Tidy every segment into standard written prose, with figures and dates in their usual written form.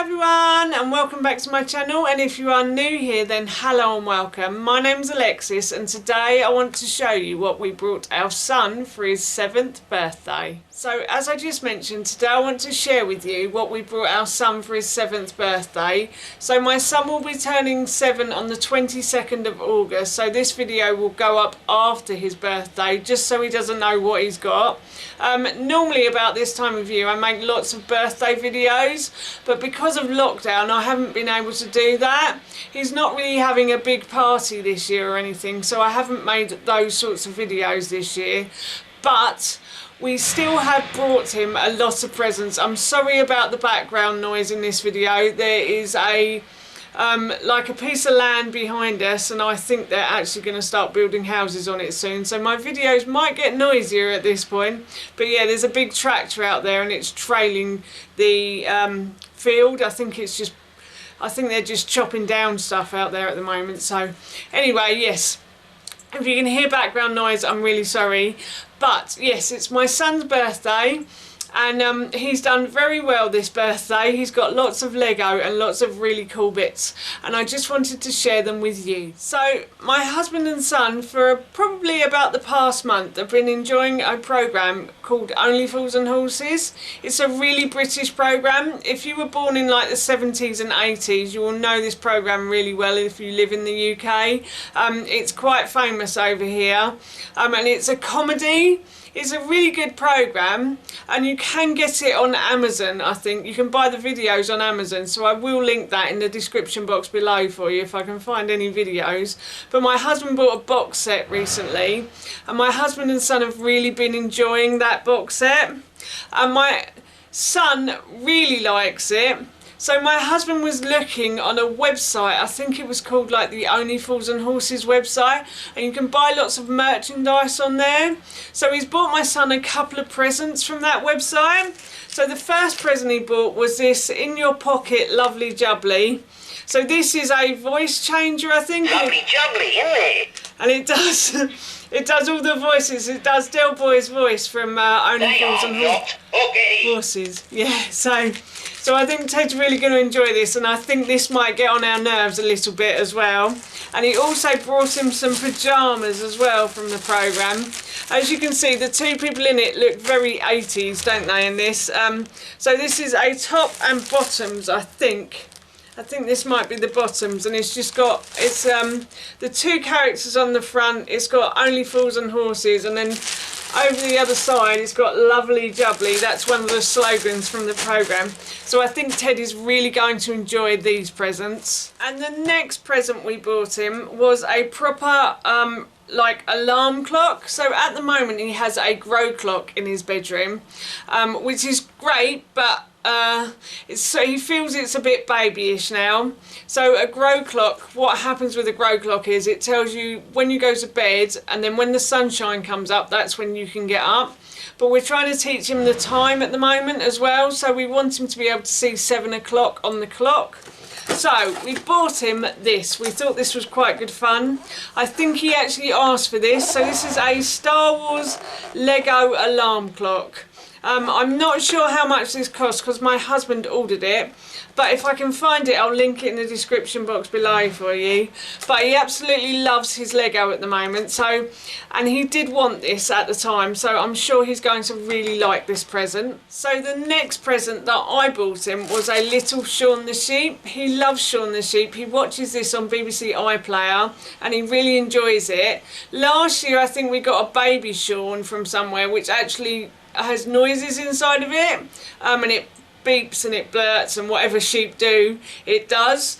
everyone and welcome back to my channel, and if you are new here then hello and welcome. My name's Alexis and today I want to show you what we brought our son for his 7th birthday. So as I just mentioned, today I want to share with you what we brought our son for his 7th birthday. So my son will be turning 7 on the 22nd of August, so this video will go up after his birthday just so he doesn't know what he's got. Normally about this time of year I make lots of birthday videos, but because of lockdown I haven't been able to do that. He's not really having a big party this year or anything, so I haven't made those sorts of videos this year, but we still have brought him a lot of presents. I'm sorry about the background noise in this video. There is like a piece of land behind us and I think they're actually going to start building houses on it soon, so my videos might get noisier at this point. But yeah, there's a big tractor out there and it's trailing the field. I think they're just chopping down stuff out there at the moment. So anyway, yes, if you can hear background noise, I'm really sorry. But yes, it's my son's birthday and he's done very well this birthday. He's got lots of Lego and lots of really cool bits, and I just wanted to share them with you. So my husband and son, for probably about the past month, have been enjoying a programme called Only Fools and Horses. It's a really British programme. If you were born in like the 70s and 80s, you will know this programme really well if you live in the UK. It's quite famous over here, and it's a comedy. It's a really good programme and you can get it on Amazon. I think you can buy the videos on Amazon, so I will link that in the description box below for you if I can find any videos. But my husband bought a box set recently and my husband and son have really been enjoying that box set, and my son really likes it. So my husband was looking on a website, I think it was called like the Only Fools and Horses website, and you can buy lots of merchandise on there. So he's bought my son a couple of presents from that website. So the first present he bought was this In Your Pocket Lovely Jubbly. So this is a voice changer, I think. Lovely Jubbly, isn't it? And it does all the voices. It does Del Boy's voice from Only Fools and Horses. Yeah, so I think Ted's really going to enjoy this, and I think this might get on our nerves a little bit as well. And he also brought him some pyjamas as well from the programme. As you can see, the two people in it look very 80s, don't they, in this? So this is a top and bottoms, I think. I think this might be the bottoms, and it's just got, it's the two characters on the front, it's got Only Fools and Horses, and then over the other side it's got Lovely Jubbly. That's one of the slogans from the programme. So I think Ted is really going to enjoy these presents. And the next present we bought him was a proper like alarm clock. So at the moment he has a grow clock in his bedroom, which is great, but so he feels it's a bit babyish now. So a grow clock, what happens with a grow clock is it tells you when you go to bed, and then when the sunshine comes up, that's when you can get up. But we're trying to teach him the time at the moment as well, so we want him to be able to see 7 o'clock on the clock. So we bought him this. We thought this was quite good fun. I think he actually asked for this. So this is a Star Wars Lego alarm clock. I'm not sure how much this costs because my husband ordered it, but if I can find it I'll link it in the description box below for you. But he absolutely loves his Lego at the moment, so, and he did want this at the time, so I'm sure he's going to really like this present. So the next present that I bought him was a little Shaun the Sheep. He loves Shaun the Sheep. He watches this on BBC iPlayer and he really enjoys it. Last year I think we got a baby Shaun from somewhere which actually has noises inside of it, and it beeps and it blurts and whatever sheep do, it does.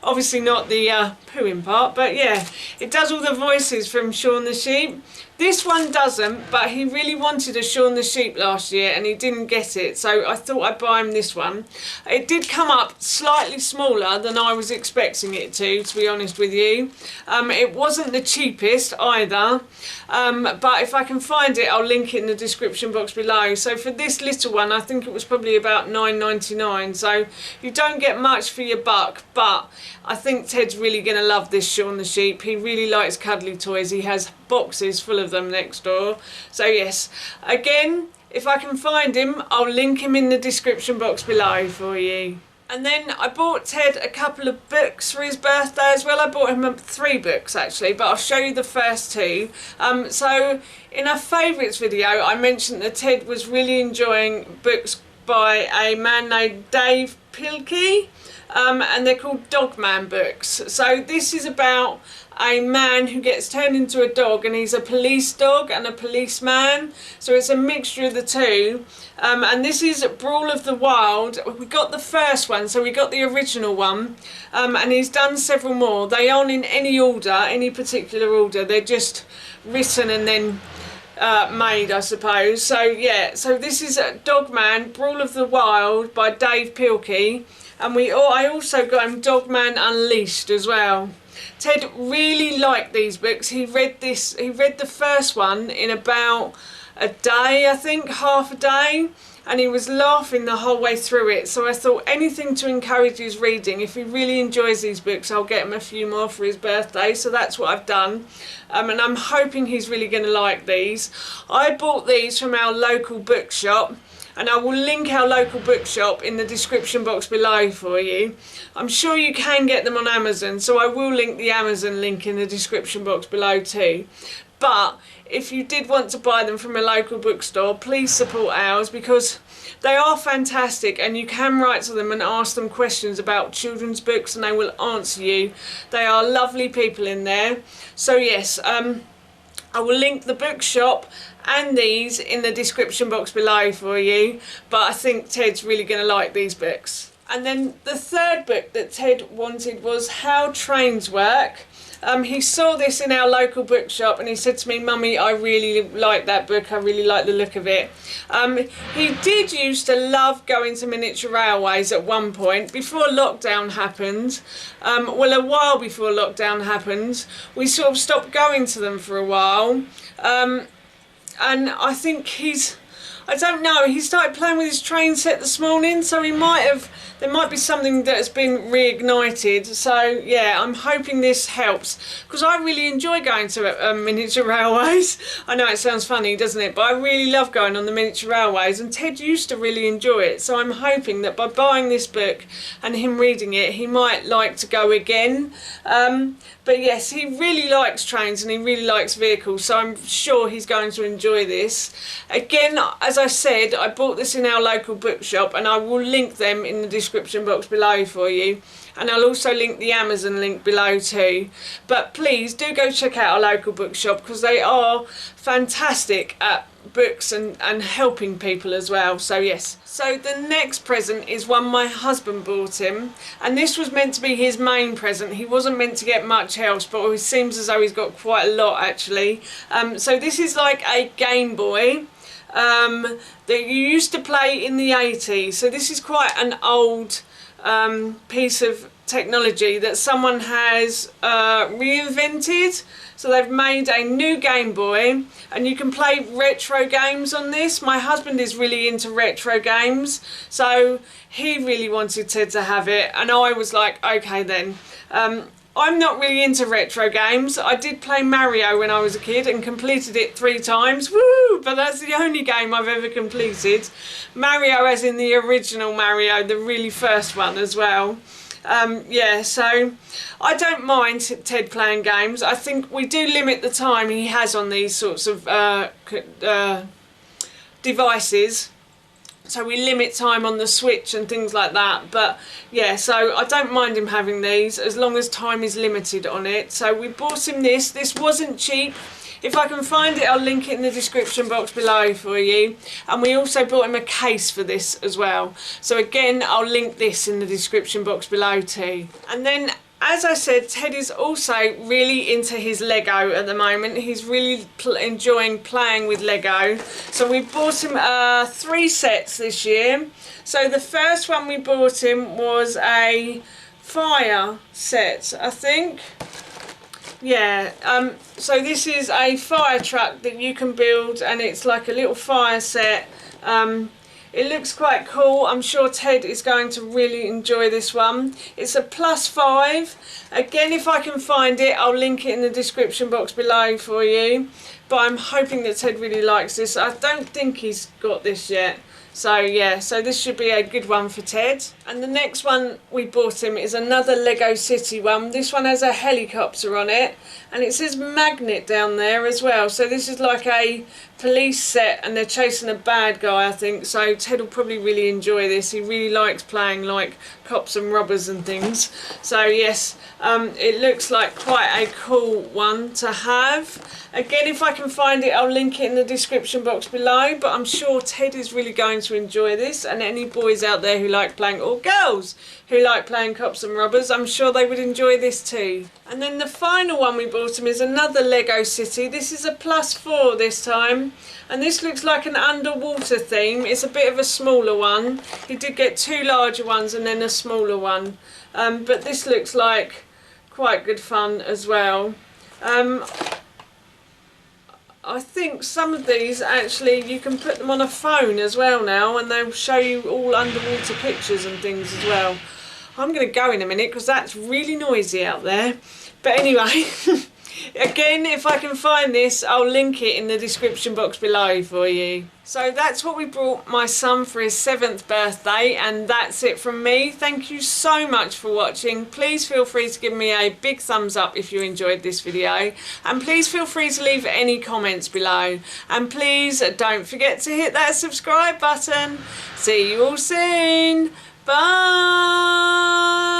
Obviously not the pooing part, but yeah, it does all the voices from Shaun the Sheep. This one doesn't, but he really wanted a Shaun the Sheep last year and he didn't get it, so I thought I'd buy him this one. It did come up slightly smaller than I was expecting it to be honest with you. It wasn't the cheapest either, but if I can find it I'll link it in the description box below. So for this little one I think it was probably about £9.99, so you don't get much for your buck, but I think Ted's really going to love this Shaun the Sheep. He really likes cuddly toys. He has boxes full of them next door. So yes, again, If I can find him, I'll link him in the description box below for you. And then I bought Ted a couple of books for his birthday as well. I bought him 3 books actually, but I'll show you the first 2. So in our favourites video, I mentioned that Ted was really enjoying books by a man named Dave Pilkey, and they're called Dogman books. So this is about a man who gets turned into a dog, and he's a police dog and a policeman, so it's a mixture of the two. And this is Brawl of the Wild. We got the first one, so we got the original one, and he's done several more. They aren't in any order, any particular order, they're just written and then made, I suppose. So yeah, so this is Dogman, Brawl of the Wild by Dave Pilkey, and I also got him Dogman Unleashed as well. Ted really liked these books. He read the first one in about a day, I think, half a day, and he was laughing the whole way through it. So I thought anything to encourage his reading. If he really enjoys these books, I'll get him a few more for his birthday. So that's what I've done, and I'm hoping he's really going to like these. I bought these from our local bookshop, and I will link our local bookshop in the description box below for you. I'm sure you can get them on Amazon, so I will link the Amazon link in the description box below too. But if you did want to buy them from a local bookstore, please support ours, because they are fantastic, and you can write to them and ask them questions about children's books and they will answer you. They are lovely people in there. So yes, I will link the bookshop and these in the description box below for you, but I think Ted's really going to like these books. And then the third book that Ted wanted was How Trains Work. He saw this in our local bookshop and he said to me, "Mummy, I really like that book, I really like the look of it." He did used to love going to miniature railways at one point, before lockdown happened. Well, a while before lockdown happened, we sort of stopped going to them for a while. And I think I don't know, he started playing with his train set this morning, so there might be something that has been reignited. So yeah, I'm hoping this helps, because I really enjoy going to miniature railways. I know it sounds funny, doesn't it, but I really love going on the miniature railways, and Ted used to really enjoy it. So I'm hoping that by buying this book and him reading it, he might like to go again. But yes, he really likes trains and he really likes vehicles, so I'm sure he's going to enjoy this. Again, as I said, I bought this in our local bookshop, and I will link them in the description box below for you. And I'll also link the Amazon link below too. But please do go check out our local bookshop, because they are fantastic at books and helping people as well. So yes. So the next present is one my husband bought him, and this was meant to be his main present. He wasn't meant to get much else, but it seems as though he's got quite a lot actually. So this is like a Game Boy that you used to play in the 80s. So this is quite an old piece of technology that someone has reinvented. So they've made a new Game Boy, and you can play retro games on this. My husband is really into retro games, so he really wanted Ted to have it, and I was like, okay then. I'm not really into retro games. I did play Mario when I was a kid and completed it 3 times. Woo! But that's the only game I've ever completed. Mario as in the original Mario, the really first one as well. Yeah, so I don't mind Ted playing games. I think we do limit the time he has on these sorts of devices. So we limit time on the Switch and things like that. But yeah, so I don't mind him having these as long as time is limited on it. So we bought him this. This wasn't cheap. If I can find it, I'll link it in the description box below for you. And we also bought him a case for this as well. So again, I'll link this in the description box below too. And then, as I said, Ted is also really into his Lego at the moment. He's really enjoying playing with Lego. So we bought him 3 sets this year. So the first one we bought him was a fire set, I think. Yeah, so this is a fire truck that you can build, and it's like a little fire set. It looks quite cool. I'm sure Ted is going to really enjoy this one. It's a +5. Again, if I can find it, I'll link it in the description box below for you. But I'm hoping that Ted really likes this. I don't think he's got this yet. So yeah, so this should be a good one for Ted. And the next one we bought him is another Lego City one. This one has a helicopter on it, and it says Magnet down there as well. So this is like a police set, and they're chasing a bad guy, I think. So Ted will probably really enjoy this. He really likes playing like cops and robbers and things. So yes, it looks like quite a cool one to have. Again, if I can find it, I'll link it in the description box below. But I'm sure Ted is really going to enjoy this, and any boys out there who like playing, or girls who like playing cops and robbers, I'm sure they would enjoy this too. And then the final one we bought him is another Lego City. This is a +4 this time, and this looks like an underwater theme. It's a bit of a smaller one. He did get 2 larger ones and then a smaller one, but this looks like quite good fun as well. I think some of these actually you can put them on a phone as well now, and they'll show you all underwater pictures and things as well. I'm going to go in a minute because that's really noisy out there. But anyway, again, if I can find this, I'll link it in the description box below for you. So that's what we brought my son for his 7th birthday, and that's it from me. Thank you so much for watching. Please feel free to give me a big thumbs up if you enjoyed this video, and please feel free to leave any comments below, and please don't forget to hit that subscribe button. See you all soon. Bye.